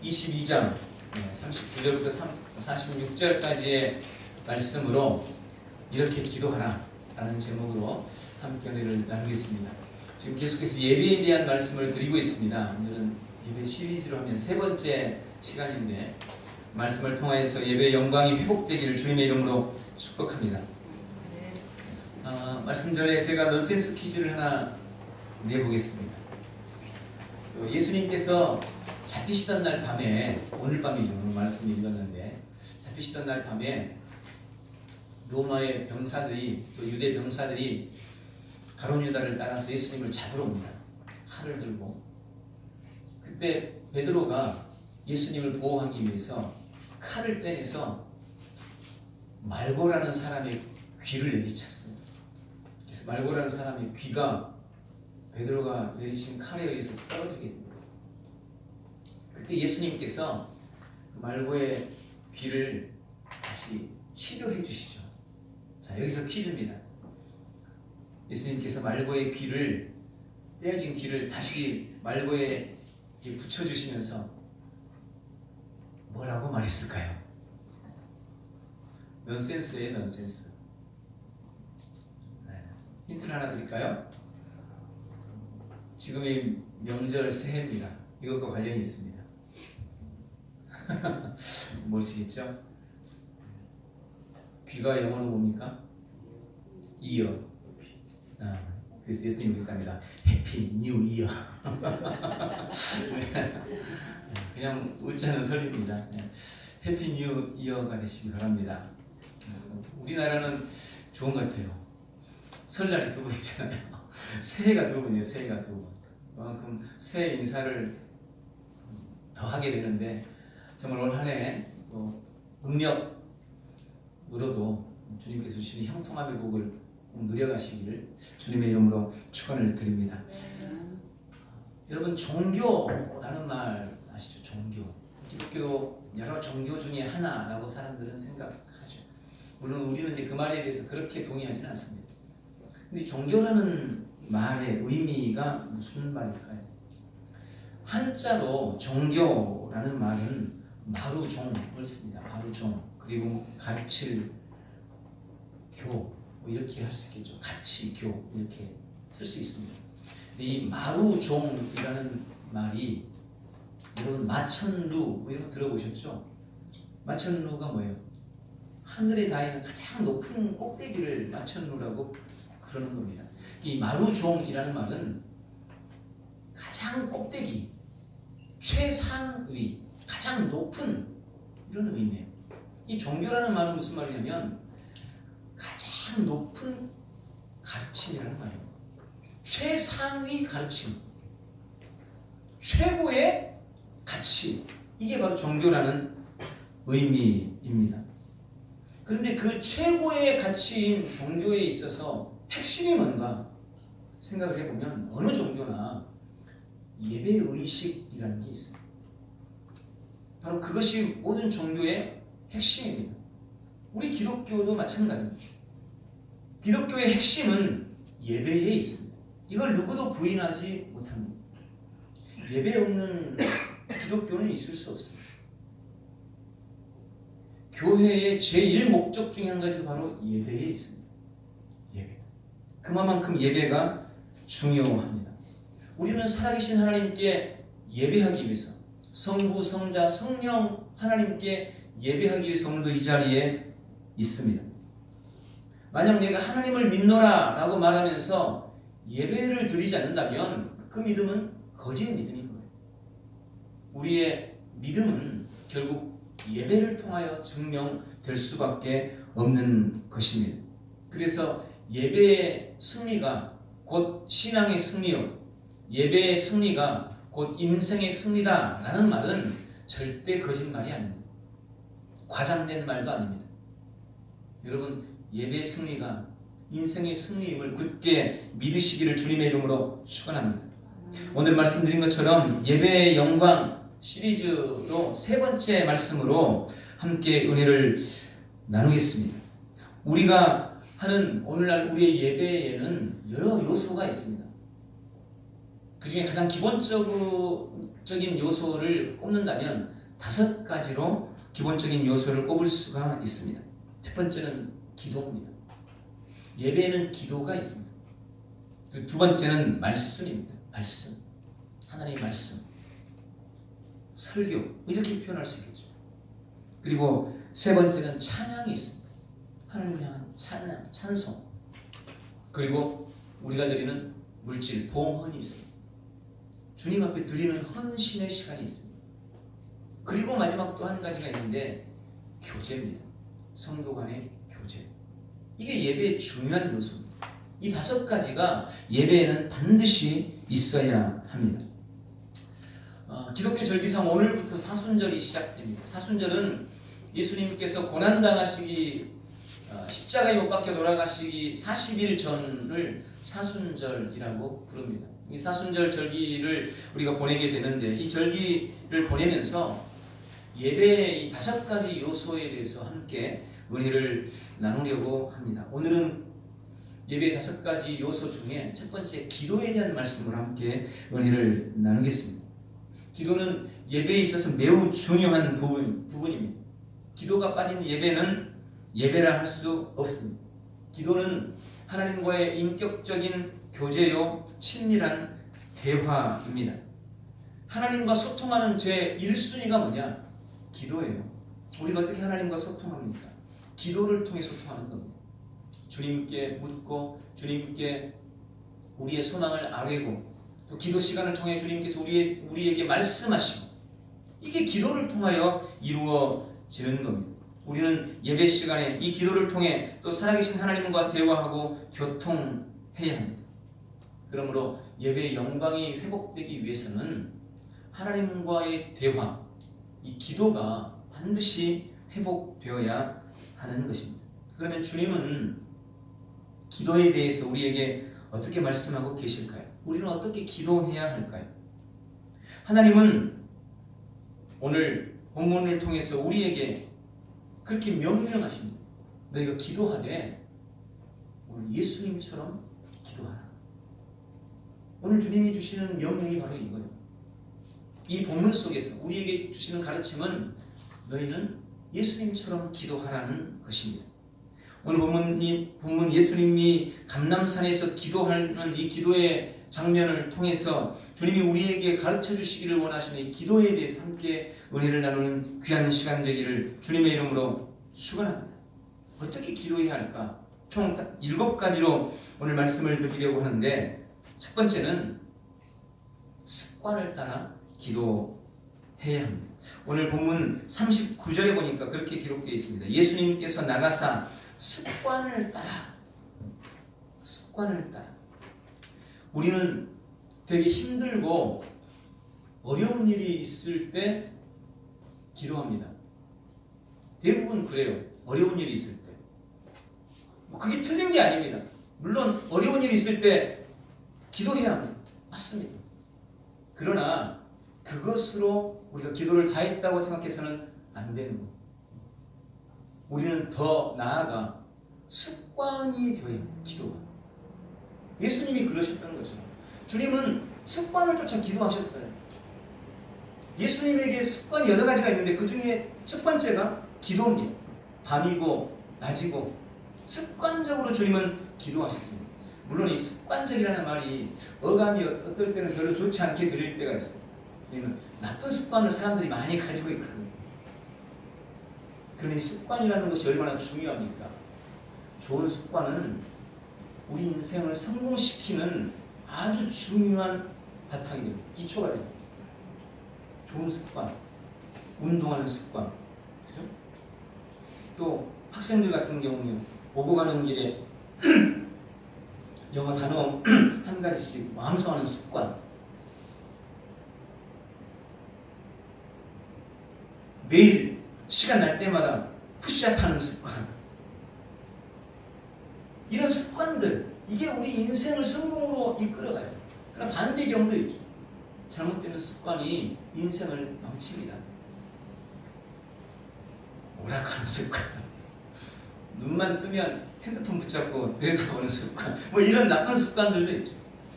22장 39절부터 46절까지의 말씀으로 이렇게 기도하라 라는 제목으로 함께 은혜를 나누겠습니다. 지금 계속해서 예배에 대한 말씀을 드리고 있습니다. 오늘은 예배 시리즈로 하면 세 번째 시간인데 말씀을 통하여서 예배의 영광이 회복되기를 주님의 이름으로 축복합니다. 말씀 전에 제가 넌센스 퀴즈를 하나 내보겠습니다. 예수님께서 잡히시던 날 밤에, 오늘 밤이죠. 오늘 말씀을 읽었는데 잡히시던 날 밤에 로마의 병사들이, 또 유대 병사들이 가룟 유다를 따라서 예수님을 잡으러 옵니다. 칼을 들고. 그때 베드로가 예수님을 보호하기 위해서 칼을 빼내서 말고라는 사람의 귀를 내리쳤어요. 그래서 말고라는 사람의 귀가 베드로가 내리친 칼에 의해서 떨어지게 됩니다. 그때 예수님께서 말고의 귀를 다시 치료해 주시죠. 자, 여기서 퀴즈입니다. 예수님께서 말고의 귀를, 떼어진 귀를 다시 말고에 붙여주시면서 뭐라고 말했을까요? 넌센스예요, 넌센스. 힌트를 하나 드릴까요? 지금이 명절 새해입니다. 이것과 관련이 있습니다. 뭐시겠죠? 귀가 영어로 뭡니까? 이어. 그래서 예수님 그렇게 합니다. 해피 뉴 이어. 그냥 웃자는 설립니다. 해피 뉴 이어가 되시기 바랍니다. 우리나라는 좋은 것 같아요. 설날이 두 번이잖아요. 새해가 두 번이에요. 새해가 두 번. 그만큼 새해 인사를 더 하게 되는데 정말 올 한 해 능력으로도 주님께서 주시는 형통함의 복을 누려가시기를 주님의 이름으로 축원을 드립니다. 여러분, 종교라는 말 아시죠? 종교. 기독교 여러 종교 중에 하나라고 사람들은 생각하죠. 물론 우리는 이제 그 말에 대해서 그렇게 동의하지는 않습니다. 근데 종교라는 말의 의미가 무슨 말일까요? 한자로 종교라는 말은 마루종을 씁니다. 마루종. 그리고 가르칠 교, 이렇게 할 수 있겠죠. 가치교, 이렇게 쓸 수 있습니다. 이 마루종이라는 말이, 여러분 마천루 이런 거 들어보셨죠? 마천루가 뭐예요? 하늘에 닿는 가장 높은 꼭대기를 마천루라고 그러는 겁니다. 이 마루종이라는 말은 가장 꼭대기, 최상위, 가장 높은 이런 의미예요. 이 종교라는 말은 무슨 말이냐면 가장 높은 가르침이라는 말이에요. 최상위 가르침, 최고의 가치, 이게 바로 종교라는 의미입니다. 그런데 그 최고의 가치인 종교에 있어서 핵심이 뭔가 생각을 해보면 어느 종교나 예배의식이라는 게 있어요. 바로 그것이 모든 종교의 핵심입니다. 우리 기독교도 마찬가지입니다. 기독교의 핵심은 예배에 있습니다. 이걸 누구도 부인하지 못합니다. 예배 없는 기독교는 있을 수 없습니다. 교회의 제1 목적 중에 한 가지도 바로 예배에 있습니다. 예배. 그만큼 예배가 중요합니다. 우리는 살아계신 하나님께 예배하기 위해서, 성부, 성자, 성령 하나님께 예배하기 위해서 오늘도 이 자리에 있습니다. 만약 내가 하나님을 믿노라 라고 말하면서 예배를 드리지 않는다면 그 믿음은 거짓 믿음인 거예요. 우리의 믿음은 결국 예배를 통하여 증명될 수밖에 없는 것입니다. 그래서 예배의 승리가 곧 신앙의 승리요, 예배의 승리가 곧 인생의 승리다 라는 말은 절대 거짓말이 아닙니다. 과장된 말도 아닙니다. 여러분, 예배의 승리가 인생의 승리임을 굳게 믿으시기를 주님의 이름으로 축원합니다. 오늘 말씀드린 것처럼 예배의 영광 시리즈로 세 번째 말씀으로 함께 은혜를 나누겠습니다. 우리가 하는 오늘날 우리의 예배에는 여러 요소가 있습니다. 그 중에 가장 기본적인 요소를 꼽는다면 5가지로 기본적인 요소를 꼽을 수가 있습니다. 첫 번째는 기도입니다. 예배에는 기도가 있습니다. 두 번째는 말씀입니다. 말씀. 하나님의 말씀. 설교. 이렇게 표현할 수 있겠죠. 그리고 세 번째는 찬양이 있습니다. 하나님을 향한 찬양, 찬송. 그리고 우리가 드리는 물질, 봉헌이 있습니다. 주님 앞에 드리는 헌신의 시간이 있습니다. 그리고 마지막 또 한 가지가 있는데 교제입니다. 성도 간의 교제. 이게 예배의 중요한 요소입니다. 이 5가지가 예배에는 반드시 있어야 합니다. 기독교 절기상 오늘부터 사순절이 시작됩니다. 사순절은 예수님께서 고난당하시기 십자가에 못 박혀 돌아가시기 40일 전을 사순절이라고 부릅니다. 이 사순절 절기를 우리가 보내게 되는데 이 절기를 보내면서 예배의 이 5가지 요소에 대해서 함께 은혜를 나누려고 합니다. 오늘은 예배의 5가지 요소 중에 첫 번째 기도에 대한 말씀을 함께 은혜를 나누겠습니다. 기도는 예배에 있어서 매우 중요한 부분입니다. 기도가 빠진 예배는 예배라 할 수 없습니다. 기도는 하나님과의 인격적인 교제요 친밀한 대화입니다. 하나님과 소통하는 제 1순위가 뭐냐? 기도예요. 우리가 어떻게 하나님과 소통합니까? 기도를 통해 소통하는 겁니다. 주님께 묻고 주님께 우리의 소망을 아뢰고 또 기도 시간을 통해 주님께서 우리에게 말씀하시고 이게 기도를 통하여 이루어지는 겁니다. 우리는 예배 시간에 이 기도를 통해 또 살아계신 하나님과 대화하고 교통해야 합니다. 그러므로 예배의 영광이 회복되기 위해서는 하나님과의 대화, 이 기도가 반드시 회복되어야 하는 것입니다. 그러면 주님은 기도에 대해서 우리에게 어떻게 말씀하고 계실까요? 우리는 어떻게 기도해야 할까요? 하나님은 오늘 본문을 통해서 우리에게 그렇게 명령하십니다. 너희가 기도하되 오늘 예수님처럼 기도하라. 오늘 주님이 주시는 명령이 바로 이거예요. 이 본문 속에서 우리에게 주시는 가르침은 너희는 예수님처럼 기도하라는 것입니다. 오늘 본문 예수님이 감람산에서 기도하는 이 기도의 장면을 통해서 주님이 우리에게 가르쳐 주시기를 원하시는 이 기도에 대해서 함께 은혜를 나누는 귀한 시간 되기를 주님의 이름으로 축원합니다. 어떻게 기도해야 할까? 총 7가지로 오늘 말씀을 드리려고 하는데 첫 번째는 습관을 따라 기도해야 합니다. 오늘 본문 39절에 보니까 그렇게 기록되어 있습니다. 예수님께서 나가사 습관을 따라 우리는 되게 힘들고 어려운 일이 있을 때 기도합니다. 대부분 그래요. 어려운 일이 있을 때. 그게 틀린 게 아닙니다. 물론 어려운 일이 있을 때 기도해야 합니다. 맞습니다. 그러나 그것으로 우리가 기도를 다 했다고 생각해서는 안 되는 거예요. 우리는 더 나아가 습관이 되어야 합니다. 기도가. 예수님이 그러셨던 거죠. 주님은 습관을 쫓아 기도하셨어요. 예수님에게 습관이 여러 가지가 있는데 그 중에 첫 번째가 기도입니다. 밤이고 낮이고 습관적으로 주님은 기도하셨습니다. 물론 이 습관적이라는 말이 어감이 어떨 때는 별로 좋지 않게 들릴 때가 있어요. 왜냐하면 나쁜 습관을 사람들이 많이 가지고 있거든요. 그러니 습관이라는 것이 얼마나 중요합니까? 좋은 습관은 우리 인생을 성공시키는 아주 중요한 바탕이 됩니다. 기초가 됩니다. 좋은 습관, 운동하는 습관, 그죠? 또 학생들 같은 경우는 오고 가는 길에 영어 단어 한 가지씩 암송하는 습관, 매일 시간 날 때마다 푸시업하는 습관, 이런 습관들, 이게 우리 인생을 성공으로 이끌어가요. 그럼 반대의 경우도 있죠. 잘못되는 습관이 인생을 망칩니다. 오락하는 습관, 눈만 뜨면 핸드폰 붙잡고 들여다보는 습관, 뭐 이런 나쁜 습관들도 있죠.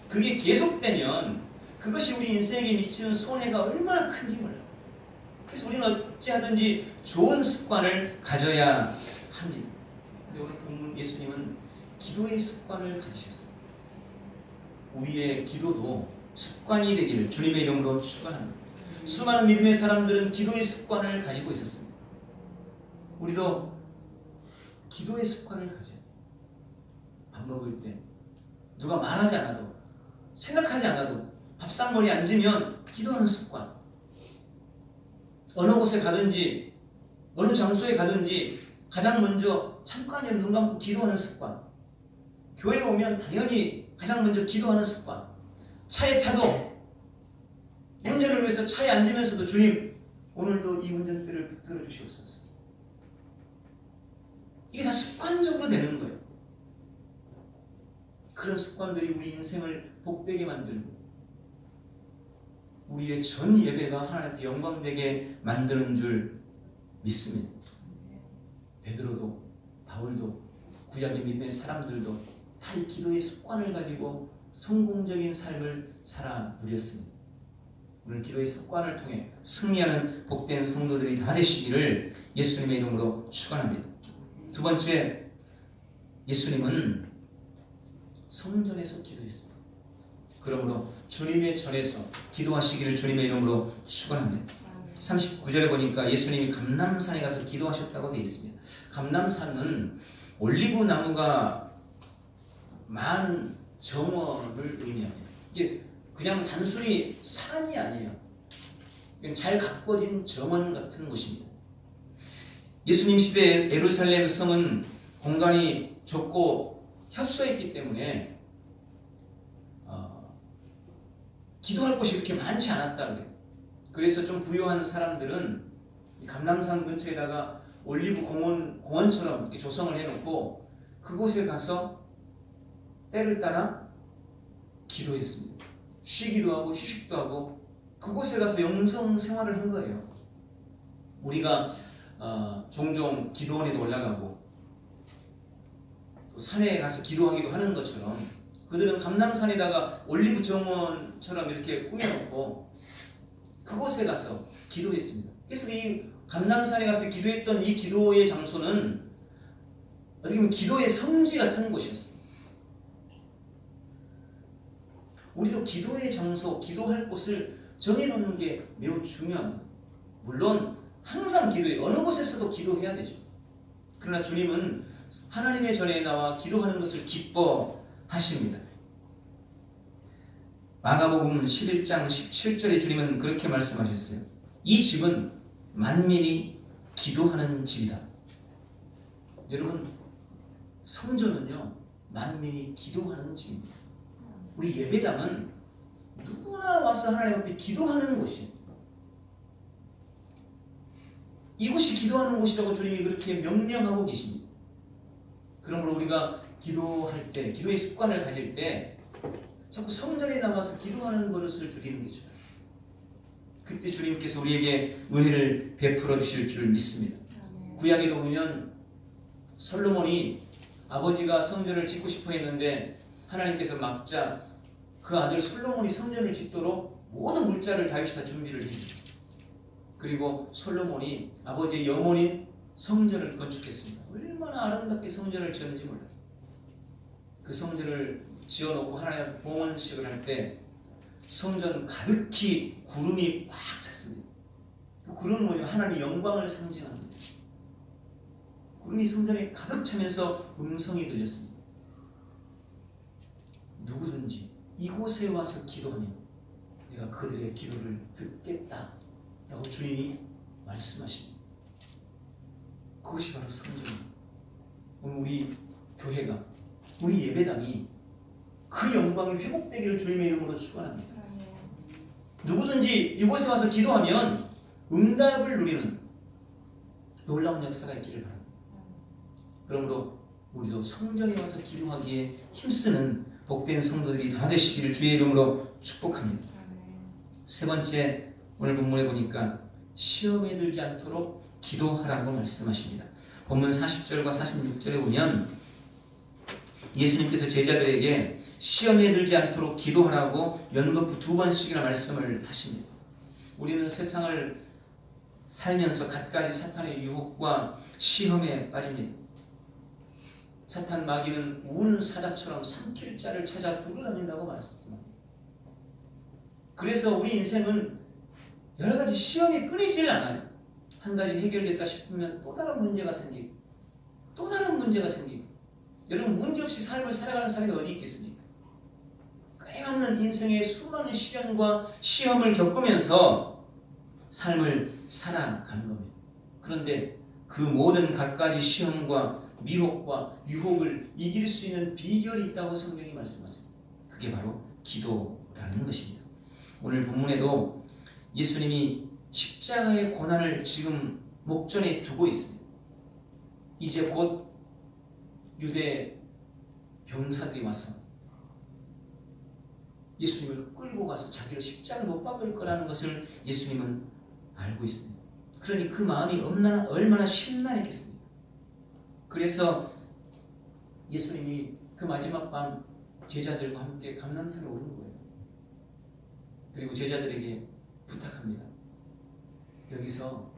그게 계속되면 그것이 우리 인생에게 미치는 손해가 얼마나 큰지 몰라요. 그래서 우리는 어찌하든지 좋은 습관을 가져야 합니다. 근데 오늘 본문 예수님은 기도의 습관을 가지셨어요. 우리의 기도도 습관이 되기를 주님의 이름으로 축원합니다. 수많은 믿음의 사람들은 기도의 습관을 가지고 있었습니다. 우리도 기도의 습관을 가져야 돼요. 밥 먹을 때 누가 말하지 않아도 생각하지 않아도 밥상머리에 앉으면 기도하는 습관. 어느 곳에 가든지 어느 장소에 가든지 가장 먼저 잠깐이라도 눈 감고 기도하는 습관. 교회에 오면 당연히 가장 먼저 기도하는 습관. 차에 타도 운전을 위해서 차에 앉으면서도 주님 오늘도 이 운전대를 붙들어 주시옵소서. 이게 다 습관적으로 되는 거예요. 그런 습관들이 우리 인생을 복되게 만들고 우리의 전 예배가 하나님께 영광되게 만드는 줄 믿습니다. 베드로도 바울도 구약의 믿음의 사람들도 다 이 기도의 습관을 가지고 성공적인 삶을 살아 누렸습니다. 오늘 기도의 습관을 통해 승리하는 복된 성도들이 다 되시기를 예수님의 이름으로 축원합니다. 두 번째, 예수님은 성전에서 기도했습니다. 그러므로 주님의 전에서 기도하시기를 주님의 이름으로 축원합니다. 39절에 보니까 예수님이 감람산에 가서 기도하셨다고 되어 있습니다. 감람산은 올리브 나무가 많은 정원을 의미합니다. 이게 그냥 단순히 산이 아니에요. 잘 가꿔진 정원 같은 곳입니다. 예수님 시대에 예루살렘 성은 공간이 좁고 협소했기 때문에 기도할 곳이 그렇게 많지 않았다 그래요. 그래서 좀 부유한 사람들은 감람산 근처에다가 올리브 공원처럼 이렇게 조성을 해놓고 그곳에 가서 때를 따라 기도했습니다. 쉬기도 하고 휴식도 하고 그곳에 가서 영성 생활을 한 거예요. 우리가 종종 기도원에도 올라가고 또 산에 가서 기도하기도 하는 것처럼 그들은 감람산에다가 올리브 정원처럼 이렇게 꾸며놓고 그곳에 가서 기도했습니다. 그래서 이 감람산에 가서 기도했던 이 기도의 장소는 어떻게 보면 기도의 성지 같은 곳이었습니다. 우리도 기도의 장소, 기도할 곳을 정해놓는 게 매우 중요합니다. 물론 항상 기도해 어느 곳에서도 기도해야 되죠. 그러나 주님은 하나님의 전에 나와 기도하는 것을 기뻐하십니다. 마가복음 11장 17절에 주님은 그렇게 말씀하셨어요. 이 집은 만민이 기도하는 집이다. 여러분, 성전은요 만민이 기도하는 집입니다. 우리 예배당은 누구나 와서 하나님 앞에 기도하는 곳이에요. 이곳이 기도하는 곳이라고 주님이 그렇게 명령하고 계십니다. 그러므로 우리가 기도할 때, 기도의 습관을 가질 때 자꾸 성전에 나와서 기도하는 버릇을 들이는 게 좋아요. 그때 주님께서 우리에게 은혜를 베풀어 주실 줄 믿습니다. 구약에도 보면 솔로몬이 아버지가 성전을 짓고 싶어 했는데 하나님께서 막자 그 아들 솔로몬이 성전을 짓도록 모든 물자를 다윗이 다 준비를 해줍니다. 그리고 솔로몬이 아버지의 영혼인 성전을 건축했습니다. 얼마나 아름답게 성전을 지었는지 몰라요. 그 성전을 지어놓고 하나님 봉헌식을 할 때 성전 가득히 구름이 꽉 찼습니다. 그 구름은 뭐냐면 하나님의 영광을 상징합니다. 구름이 성전에 가득 차면서 음성이 들렸습니다. 누구든지 이곳에 와서 기도하면 내가 그들의 기도를 듣겠다 라고 주님이 말씀하십니다. 그것이 바로 성전입니다. 우리 교회가, 우리 예배당이 그 영광이 회복되기를 주님의 이름으로 축원합니다. 누구든지 이곳에 와서 기도하면 응답을 누리는 놀라운 역사가 있기를 바랍니다. 그러므로 우리도 성전에 와서 기도하기에 힘쓰는 복된 성도들이 다 되시기를 주의 이름으로 축복합니다. 세 번째, 오늘 본문에 보니까 시험에 들지 않도록 기도하라고 말씀하십니다. 본문 40절과 46절에 보면 예수님께서 제자들에게 시험에 들지 않도록 기도하라고 연거푸 2번씩이나 말씀을 하십니다. 우리는 세상을 살면서 갖가지 사탄의 유혹과 시험에 빠집니다. 사탄 마귀는 우는 사자처럼 삼킬 자를 찾아 돌아다닌다고 말했습니다. 그래서 우리 인생은 여러 가지 시험이 끊이질 않아요. 한 가지 해결됐다 싶으면 또 다른 문제가 생기고 또 다른 문제가 생기고 여러분 문제없이 삶을 살아가는 사람이 어디 있겠습니까? 끊임없는 인생의 수많은 시련과 시험을 겪으면서 삶을 살아가는 겁니다. 그런데 그 모든 갖가지 시험과 미혹과 유혹을 이길 수 있는 비결이 있다고 성경이 말씀하세요. 그게 바로 기도라는 것입니다. 오늘 본문에도 예수님이 십자가의 고난을 지금 목전에 두고 있습니다. 이제 곧 유대 병사들이 와서 예수님을 끌고 가서 자기를 십자가에 못 박을 거라는 것을 예수님은 알고 있습니다. 그러니 그 마음이 얼마나 심란했겠습니까? 그래서 예수님이 그 마지막 밤 제자들과 함께 감람산에 오르는 거예요. 그리고 제자들에게 부탁합니다. 여기서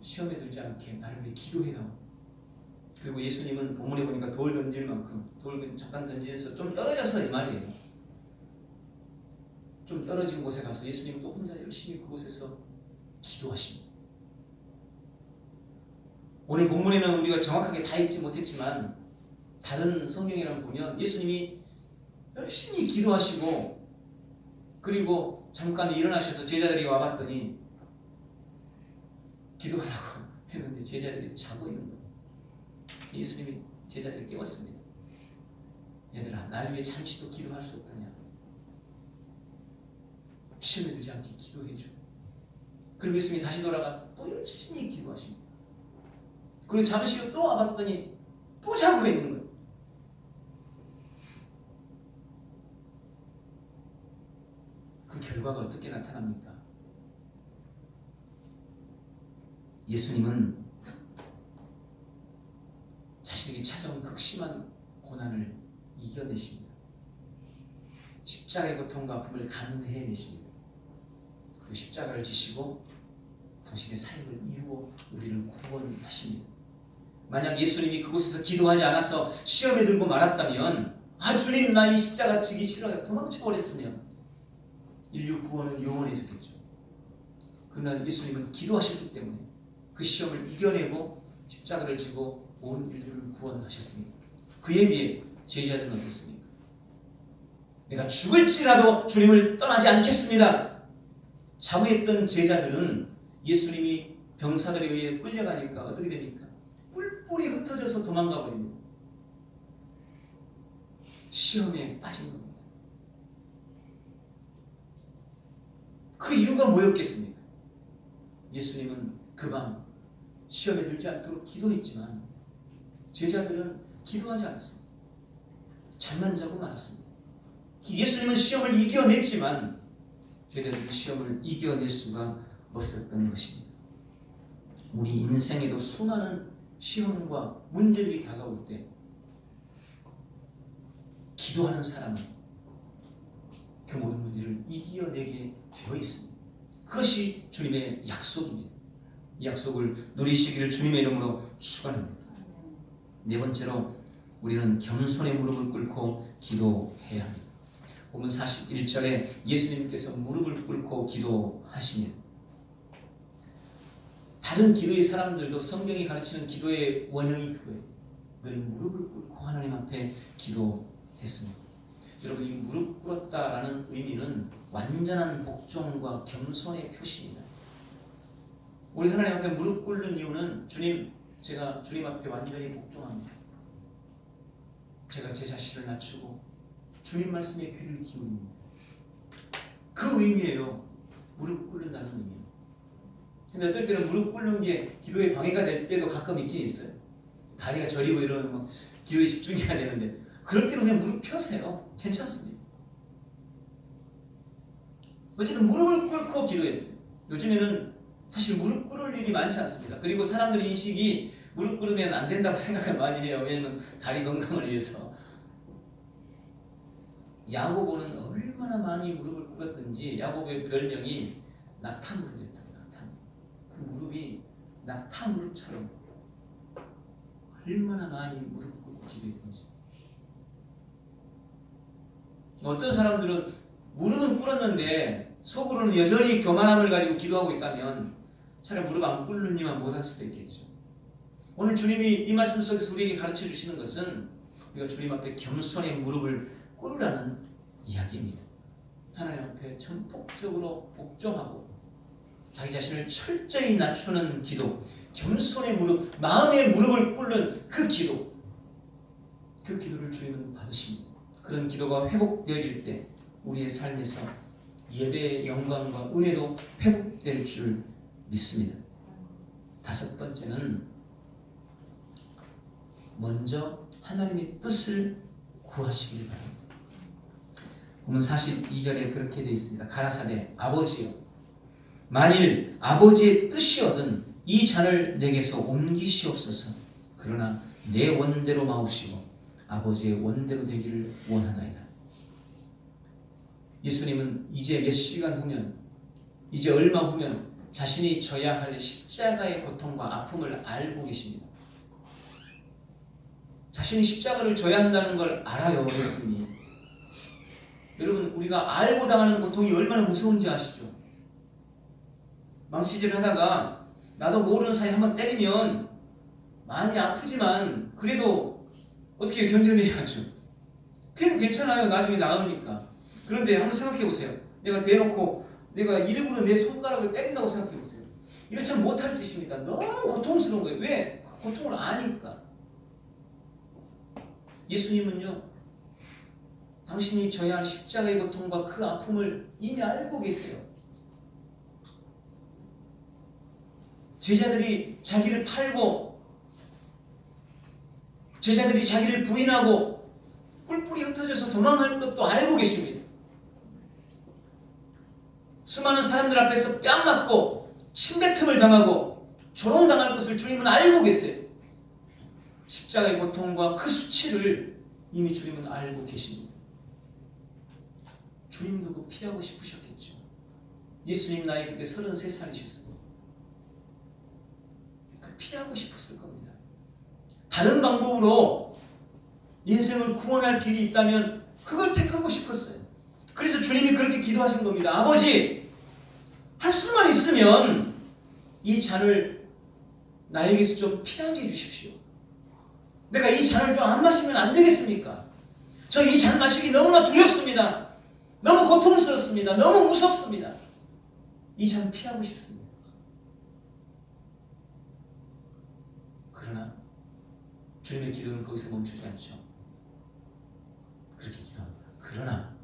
시험에 들지 않게 나를 위해 기도해라. 그리고 예수님은 본문에 보니까 돌 던질 만큼 돌 잠깐 던지면서 좀 떨어져서 이 말이에요. 좀 떨어진 곳에 가서 예수님 또 혼자 열심히 그곳에서 기도하십니다. 오늘 본문에는 우리가 정확하게 다 읽지 못했지만 다른 성경이랑 보면 예수님이 열심히 기도하시고 그리고 잠깐 일어나셔서 제자들이 와봤더니 기도하라고 했는데 제자들이 자고 있는 거예요. 예수님이 제자들을 깨웠습니다. 얘들아, 날 위해 잠시도 기도할 수 없다냐? 시험에 들지 않게 기도해줘. 그리고 예수님이 다시 돌아가 또 열심히 기도하십니다. 그리고 잠시 또 와봤더니 또 자고 있는 거예요. 그 결과가 어떻게 나타납니까? 예수님은 자신에게 찾아온 극심한 고난을 이겨내십니다. 십자가의 고통과 아픔을 감내해내십니다. 그리고 십자가를 지시고 당신의 삶을 이루어 우리를 구원하십니다. 만약 예수님이 그곳에서 기도하지 않아서 시험에 들고 말았다면 주님 나 이 십자가 지기 싫어요. 도망쳐버렸으면 인류 구원은 영원해졌겠죠. 그러나 예수님은 기도하셨기 때문에 그 시험을 이겨내고 십자가를 지고 온 인류를 구원하셨습니다. 그에 비해 제자들은 어떻습니까? 내가 죽을지라도 주님을 떠나지 않겠습니다. 자부했던 제자들은 예수님이 병사들에 의해 끌려가니까 어떻게 됩니까? 뿔뿔이 흩어져서 도망가 버립니다. 시험에 빠진 겁니다. 그 이유가 뭐였겠습니까? 예수님은 그 밤 시험에 들지 않도록 기도했지만 제자들은 기도하지 않았습니다. 잠만 자고 말았습니다. 예수님은 시험을 이겨냈지만 제자들은 시험을 이겨낼 수가 없었던 것입니다. 우리 인생에도 수많은 시험과 문제들이 다가올 때 기도하는 사람은 그 모든 문제를 이겨내게 되어 있습니다. 그것이 주님의 약속입니다. 이 약속을 누리시기를 주님의 이름으로 축원합니다. 네 번째로 우리는 겸손의 무릎을 꿇고 기도해야 합니다. 본문 41절에 예수님께서 무릎을 꿇고 기도하십니다. 다른 기도의 사람들도 성경이 가르치는 기도의 원형이 그거예요. 늘 무릎을 꿇고 하나님 앞에 기도했습니다. 여러분, 이 무릎 꿇었다라는 의미는 완전한 복종과 겸손의 표시입니다. 우리 하나님 앞에 무릎 꿇는 이유는 주님, 제가 주님 앞에 완전히 복종합니다. 제가 제 자신을 낮추고 주님 말씀에 귀를 기울입니다. 그 의미예요. 무릎 꿇는다는 의미예요. 근데 어떨 때는 무릎 꿇는 게 기도에 방해가 될 때도 가끔 있긴 있어요. 다리가 저리고 이러면 기도에 집중해야 되는데 그럴 때는 그냥 무릎 펴세요. 괜찮습니다. 어쨌든 무릎을 꿇고 기도했어요. 요즘에는 사실 무릎 꿇을 일이 많지 않습니다. 그리고 사람들의 인식이 무릎 꿇으면 안 된다고 생각을 많이 해요. 왜냐하면 다리 건강을 위해서. 야고보는 얼마나 많이 무릎을 꿇었든지 야고보의 별명이 낙타 무릎이었다. 낙타. 그 무릎이 낙타 무릎처럼 얼마나 많이 무릎 꿇고 기도했든지. 어떤 사람들은 무릎은 꿇었는데 속으로는 여전히 교만함을 가지고 기도하고 있다면 차라리 무릎 안 꿇는 이만 못할 수도 있겠죠. 오늘 주님이 이 말씀 속에서 우리에게 가르쳐 주시는 것은 우리가 주님 앞에 겸손히 무릎을 꿇으라는 이야기입니다. 하나님 앞에 전폭적으로 복종하고 자기 자신을 철저히 낮추는 기도, 겸손의 무릎, 마음의 무릎을 꿇는 그 기도, 그 기도를 주님은 받으십니다. 그런 기도가 회복되어질 때 우리의 삶에서 예배의 영광과 은혜도 회복될 줄 믿습니다. 다섯 번째는 먼저 하나님의 뜻을 구하시길 바랍니다. 보면 42절에 그렇게 되어 있습니다. 가라사대 아버지여 만일 아버지의 뜻이거든 이 잔을 내게서 옮기시옵소서. 그러나 내 원대로 마옵시고 아버지의 원대로 되기를 원하나이다. 예수님은 이제 몇 시간 후면, 이제 얼마 후면 자신이 져야 할 십자가의 고통과 아픔을 알고 계십니다. 자신이 십자가를 져야 한다는 걸 알아요, 예수님이. 여러분, 우리가 알고 당하는 고통이 얼마나 무서운지 아시죠? 망치질 하다가 나도 모르는 사이에 한번 때리면 많이 아프지만 그래도 어떻게 견뎌내야죠. 그래도 괜찮아요, 나중에 나으니까. 그런데 한번 생각해 보세요. 내가 대놓고 내가 일부러 내 손가락을 때린다고 생각해 보세요. 이거 참 못할 짓입니다. 너무 고통스러운 거예요. 왜? 고통을 아니까. 예수님은요, 당신이 져야 할 십자가의 고통과 그 아픔을 이미 알고 계세요. 제자들이 자기를 팔고, 제자들이 자기를 부인하고 뿔뿔이 흩어져서 도망갈 것도 알고 계십니다. 수많은 사람들 앞에서 뺨 맞고 침뱉음을 당하고 조롱당할 것을 주님은 알고 계세요. 십자가의 고통과 그 수치를 이미 주님은 알고 계십니다. 주님도 그 피하고 싶으셨겠죠. 예수님 나이 그때 33살이셨어요. 그 피하고 싶었을 겁니다. 다른 방법으로 인생을 구원할 길이 있다면 그걸 택하고 싶었어요. 그래서 주님이 그렇게 기도하신 겁니다. 아버지, 할 수만 있으면 이 잔을 나에게서 좀 피하게 해주십시오. 내가 이 잔을 좀 안 마시면 안 되겠습니까? 저 이 잔 마시기 너무나 두렵습니다. 너무 고통스럽습니다. 너무 무섭습니다. 이 잔 피하고 싶습니다. 그러나 주님의 기도는 거기서 멈추지 않죠. 그렇게 기도합니다. 그러나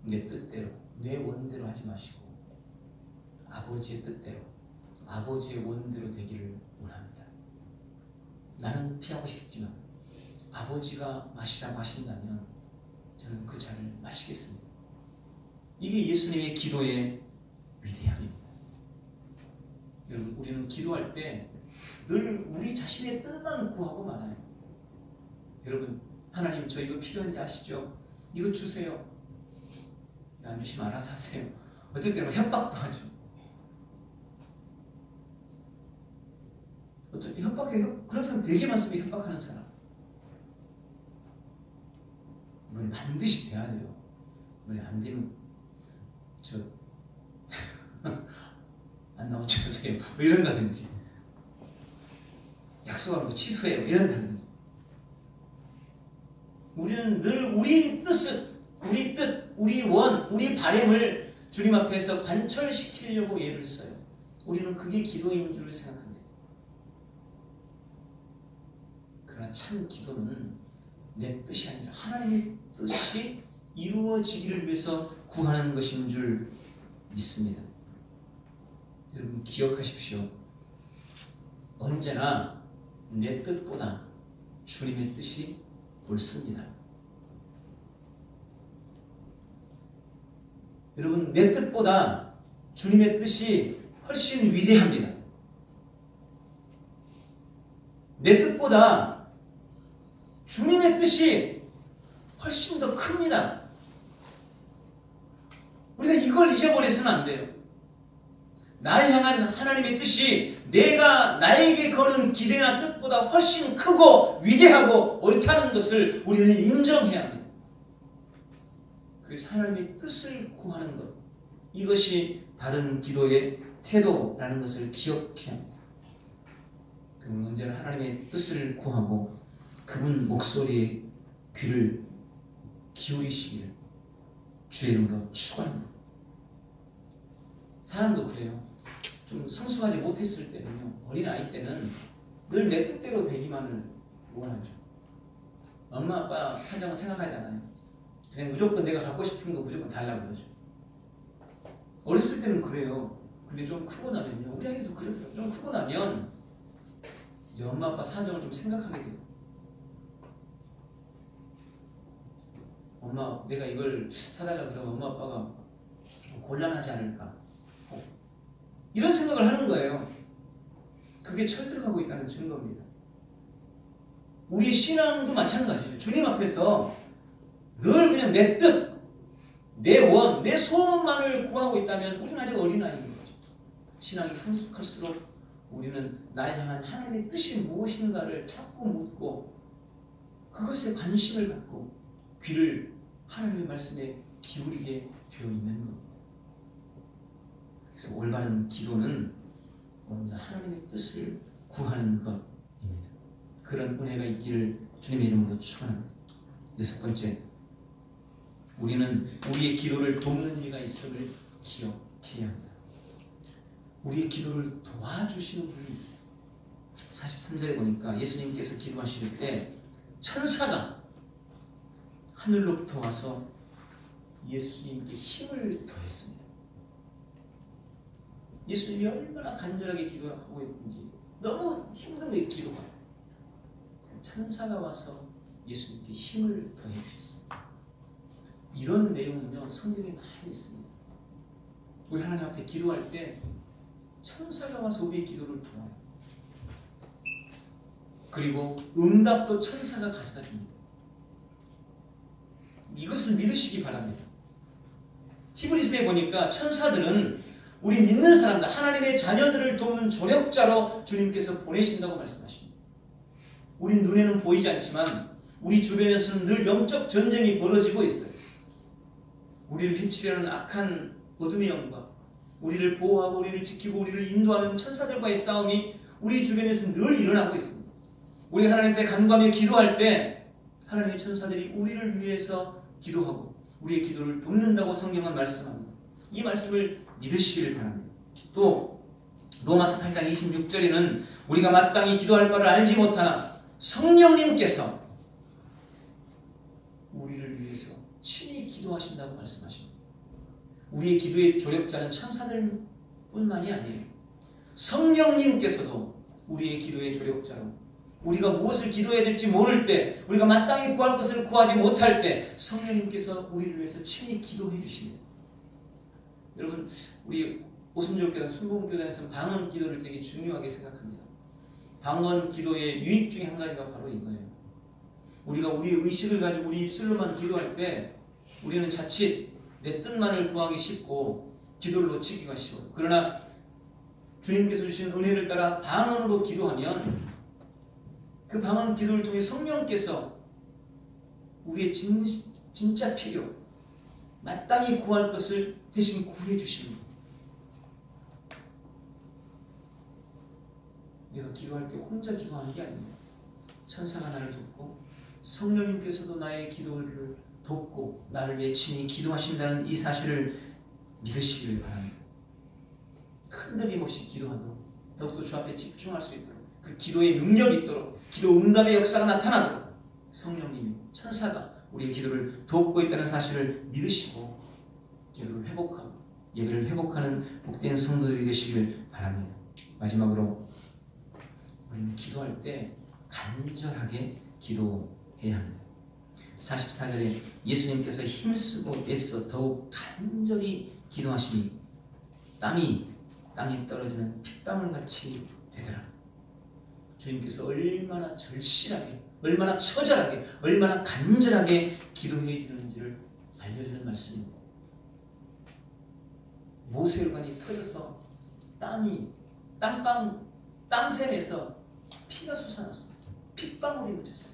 내 뜻대로, 내 원대로 하지 마시고 아버지의 뜻대로, 아버지의 원대로 되기를 원합니다. 나는 피하고 싶지만 아버지가 마시라고 하신다면 저는 그 잔을 마시겠습니다. 이게 예수님의 기도의 위대함입니다. 여러분, 우리는 기도할 때 늘 우리 자신의 뜻만 구하고 말아요. 여러분, 하나님 저 이거 필요한지 아시죠? 이거 주세요. 안 주시면 알아서 하세요. 어떨 때는 협박도 하죠. 어떤 협박해요? 그런 사람 되게 많습니다. 협박하는 사람. 이번에 반드시 돼야 돼요. 이번에 안 되면 저 안 나오면 주세요. 뭐 이런다든지. 약속하고 취소해요. 이런다든지. 우리는 늘 우리 뜻을, 우리 뜻, 우리 원, 우리 바램을 주님 앞에서 관철시키려고 애를 써요. 우리는 그게 기도인 줄 생각합니다. 그러나 참 기도는 내 뜻이 아니라 하나님의 뜻이 이루어지기를 위해서 구하는 것인 줄 믿습니다. 여러분 기억하십시오. 언제나 내 뜻보다 주님의 뜻이 옳습니다. 여러분, 내 뜻보다 주님의 뜻이 훨씬 위대합니다. 내 뜻보다 주님의 뜻이 훨씬 더 큽니다. 우리가 이걸 잊어버려서는 안 돼요. 날 향한 하나님의 뜻이 내가 나에게 거는 기대나 뜻보다 훨씬 크고 위대하고 옳다는 것을 우리는 인정해야 합니다. 그래서 하나님의 뜻을 구하는 것, 이것이 바른 기도의 태도라는 것을 기억해야 합니다. 그럼 언제나 하나님의 뜻을 구하고 그분 목소리에 귀를 기울이시기를 주의 이름으로 축원합니다. 사람도 그래요. 좀 성숙하지 못했을 때는요, 어린아이 때는 늘 내 뜻대로 되기만을 원하죠. 엄마 아빠 사정을 생각하지 않아요. 그냥 무조건 내가 갖고 싶은 거 무조건 달라고 그러죠. 어렸을 때는 그래요. 근데 좀 크고 나면요, 우리 아이도 그러세요. 좀 크고 나면 이제 엄마 아빠 사정을 좀 생각하게 돼요. 엄마, 내가 이걸 사달라 그러면 엄마 아빠가 좀 곤란하지 않을까? 이런 생각을 하는 거예요. 그게 철들어가고 있다는 증거입니다. 우리 신앙도 마찬가지죠. 주님 앞에서 늘 그냥 내 뜻, 내 원, 내 소원만을 구하고 있다면 우리는 아직 어린아이인 거죠. 신앙이 성숙할수록 우리는 날 향한 하나님의 뜻이 무엇인가를 자꾸 묻고 그것에 관심을 갖고 귀를 하나님의 말씀에 기울이게 되어 있는 겁니다. 그래서 올바른 기도는 먼저 하나님의 뜻을 구하는 것입니다. 그런 은혜가 있기를 주님의 이름으로 축원합니다. 여섯 번째, 우리는 우리의 기도를 돕는 이가 있음을 기억해야 합니다. 우리의 기도를 도와주시는 분이 있어요. 43절에 보니까 예수님께서 기도하실 때 천사가 하늘로부터 와서 예수님께 힘을 더했습니다. 예수님이 얼마나 간절하게 기도하고 있는지 너무 힘들게 기도해요. 천사가 와서 예수님께 힘을 더해 주셨습니다. 이런 내용은요, 성경에 많이 있습니다. 우리 하나님 앞에 기도할 때 천사가 와서 우리의 기도를 도와요. 그리고 응답도 천사가 가져다 줍니다. 이것을 믿으시기 바랍니다. 히브리서에 보니까 천사들은 우리 믿는 사람들, 하나님의 자녀들을 돕는 조력자로 주님께서 보내신다고 말씀하십니다. 우리 눈에는 보이지 않지만 우리 주변에서는 늘 영적 전쟁이 벌어지고 있어요. 우리를 해치려는 악한 어둠의 영과 우리를 보호하고 우리를 지키고 우리를 인도하는 천사들과의 싸움이 우리 주변에서 늘 일어나고 있습니다. 우리 하나님 앞에 간구하며 기도할 때 하나님의 천사들이 우리를 위해서 기도하고 우리의 기도를 돕는다고 성경은 말씀합니다. 이 말씀을 믿으시기를 바랍니다. 또 로마서 8장 26절에는 우리가 마땅히 기도할 바를 알지 못하나 성령님께서 우리를 위해서 친히 기도하신다고 말씀하십니다. 우리의 기도의 조력자는 천사들뿐만이 아니에요. 성령님께서도 우리의 기도의 조력자로 우리가 무엇을 기도해야 될지 모를 때, 우리가 마땅히 구할 것을 구하지 못할 때 성령님께서 우리를 위해서 친히 기도해 주십니다. 여러분, 우리 오순절교단, 순복음교단에서는 방언 기도를 되게 중요하게 생각합니다. 방언 기도의 유익 중에 한 가지가 바로 이거예요. 우리가 우리의 의식을 가지고 우리 입술로만 기도할 때 우리는 자칫 내 뜻만을 구하기 쉽고 기도를 놓치기가 쉬워요. 그러나 주님께서 주신 은혜를 따라 방언으로 기도하면 그 방언 기도를 통해 성령께서 우리의 진짜 필요, 마땅히 구할 것을 대신 구해 주십니다. 내가 기도할 때 혼자 기도하는 게 아닙니다. 천사가 나를 돕고 성령님께서도 나의 기도를 돕고 나를 위해 친히 기도하신다는 이 사실을 믿으시기를 바랍니다. 흔들림 없이 기도하도록 더욱더 주 앞에 집중할 수 있도록 그 기도의 능력이 있도록 기도 응답의 역사가 나타나도록 성령님이 천사가 우리의 기도를 돕고 있다는 사실을 믿으시고 기도를 회복하고 예배를 회복하는 복된 성도들이 되시길 바랍니다. 마지막으로 우리는 기도할 때 간절하게 기도해야 합니다. 44절에 예수님께서 힘쓰고 애써 더욱 간절히 기도하시니 땀이 땅에 떨어지는 핏방울같이 되더라. 주님께서 얼마나 절실하게, 얼마나 처절하게, 얼마나 간절하게 기도해야 되는지를 알려주는 말씀입니다. 모세혈관이 터져서 땀샘에서 피가 솟아났어요. 핏방울이 묻혔어요.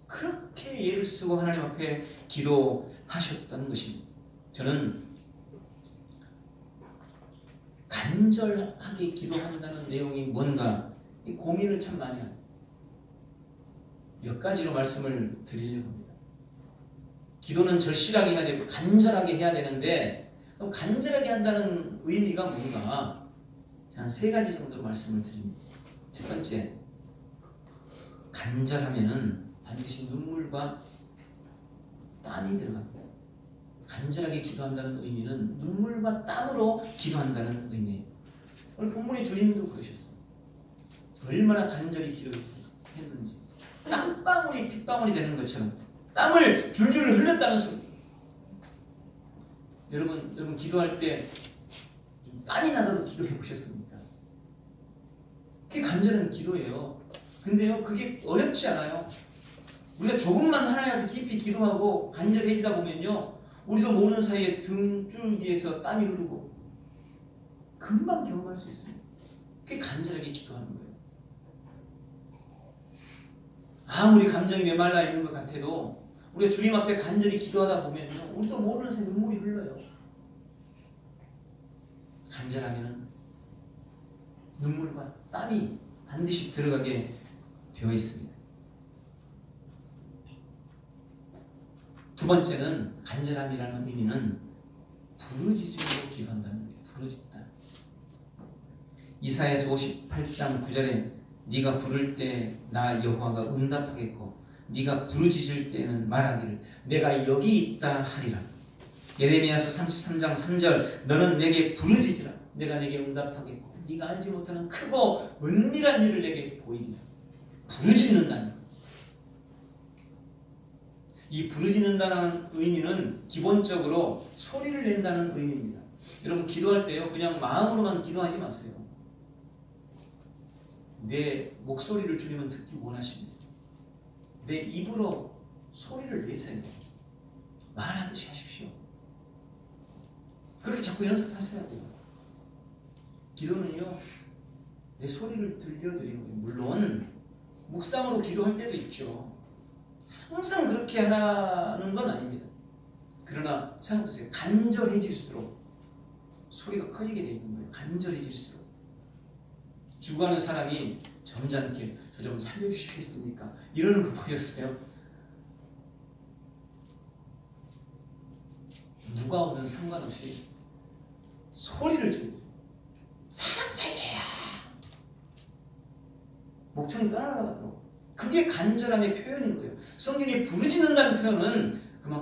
그렇게 예를 쓰고 하나님 앞에 기도하셨다는 것입니다. 저는 간절하게 기도한다는 내용이 뭔가 고민을 참 많이 합니다. 몇 가지로 말씀을 드리려고 합니다. 기도는 절실하게 해야 되고 간절하게 해야 되는데 그럼 간절하게 한다는 의미가 뭔가 한 3가지 정도로 말씀을 드립니다. 첫 번째, 간절하면은 반드시 눈물과 땀이 들어갑니다. 간절하게 기도한다는 의미는 눈물과 땀으로 기도한다는 의미예요. 오늘 본문의 주님도 그러셨어요. 얼마나 간절히 기도했는지 땀방울이 핏방울이 되는 것처럼 땀을 줄줄 흘렸다는 소리. 여러분 기도할 때 땀이 나도록 기도해 보셨습니까? 그게 간절한 기도예요. 근데요, 그게 어렵지 않아요. 우리가 조금만 하나님 앞에 깊이 기도하고 간절해지다 보면요, 우리도 모르는 사이에 등줄기에서 땀이 흐르고 금방 경험할 수 있습니다. 그게 간절하게 기도하는 거예요. 아무리 감정이 메말라 있는 것 같아도 우리가 주님 앞에 간절히 기도하다 보면요, 우리도 모르는 사이에 눈물이 흘러요. 간절하면은 눈물과 땀이 반드시 들어가게 되어 있습니다. 두 번째는 간절함이라는 의미는 부르짖음으로 기도한다는 거예요. 부르짖다. 이사야서 58장 9절에 네가 부를 때 나 여호와가 응답하겠고 네가 부르짖을 때에는 말하기를 내가 여기 있다 하리라. 예레미야서 33장 3절 너는 내게 부르짖으라. 내가 내게 응답하겠고 네가 알지 못하는 크고 은밀한 일을 내게 보이리라. 부르짖는다는 것. 이 부르짖는다는 의미는 기본적으로 소리를 낸다는 의미입니다. 여러분 기도할 때요, 그냥 마음으로만 기도하지 마세요. 내 목소리를 주님은 듣기 원하십니다. 내 입으로 소리를 내세요. 말하듯이 하십시오. 그렇게 자꾸 연습하셔야 돼요. 기도는요, 내 소리를 들려드리는 거예요. 물론 묵상으로 기도할 때도 있죠. 항상 그렇게 하라는 건 아닙니다. 그러나 생각해보세요. 간절해질수록 소리가 커지게 되어 있는 거예요. 간절해질수록. 죽어가는 사람이 점잖게 저 좀 살려주시겠습니까? 이러는 거 보셨어요? 누가 오든 상관없이 소리를 질러요. 사람 살려요. 목청이 떠나가도록. 그게 간절함의 표현인 거예요. 성경이 부르짖는다는 표현은